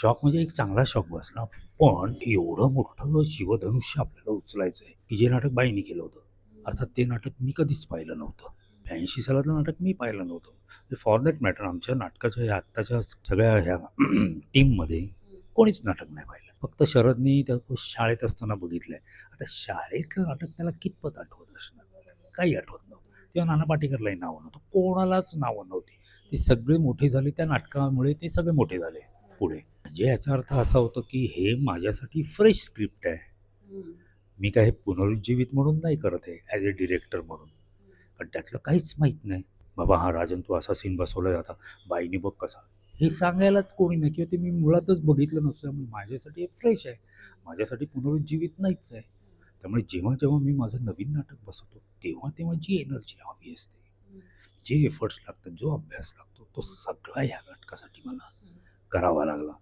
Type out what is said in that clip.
Shock म्हणजे एक चांगला शॉक बसला. पण एवढं मोठं शिवधनुष्य आपल्याला उचलायचं आहे, की जे नाटक बाईंनी केलं होतं. अर्थात ते नाटक मी कधीच पाहिलं नव्हतं. 82 सालातलं नाटक मी पाहिलं नव्हतं. फॉर दॅट मॅटर आमच्या नाटकाच्या ह्या आत्ताच्या सगळ्या ह्या टीममध्ये कोणीच नाटक नाही पाहिलं. फक्त शरदनी तो शाळेत असताना बघितलंय. आता शाळेतलं नाटक त्याला कितपत आठवत असणार? काही आठवत नव्हतं. तेव्हा नाना पाटेकरलाही नावं नव्हतं. कोणालाच नावं नव्हती. ते सगळे मोठे झाले त्या नाटकामुळे, ते सगळे मोठे झाले पुढे. म्हणजे याचा अर्थ असा होतो, की हे माझ्यासाठी फ्रेश स्क्रिप्ट आहे. मी काय हे पुनरुज्जीवित म्हणून नाही करत आहे ॲज अ डिरेक्टर म्हणून. पण त्यातलं काहीच माहीत नाही. बाबा हा राजन तू असा सीन बसवला जाता, बाईनी बघ कसा. हे सांगायलाच कोणी नाही किंवा ते मी मुळातच बघितलं नसल्यामुळे माझ्यासाठी हे फ्रेश आहे. माझ्यासाठी पुनरुज्जीवित नाहीच आहे. त्यामुळे जेव्हा मी माझं नवीन नाटक बसवतो, तेव्हा जी एनर्जी हवी असते, जे एफर्ट्स लागतात, जो अभ्यास लागतो, तो सगळा ह्या नाटकासाठी मला करावा लागला.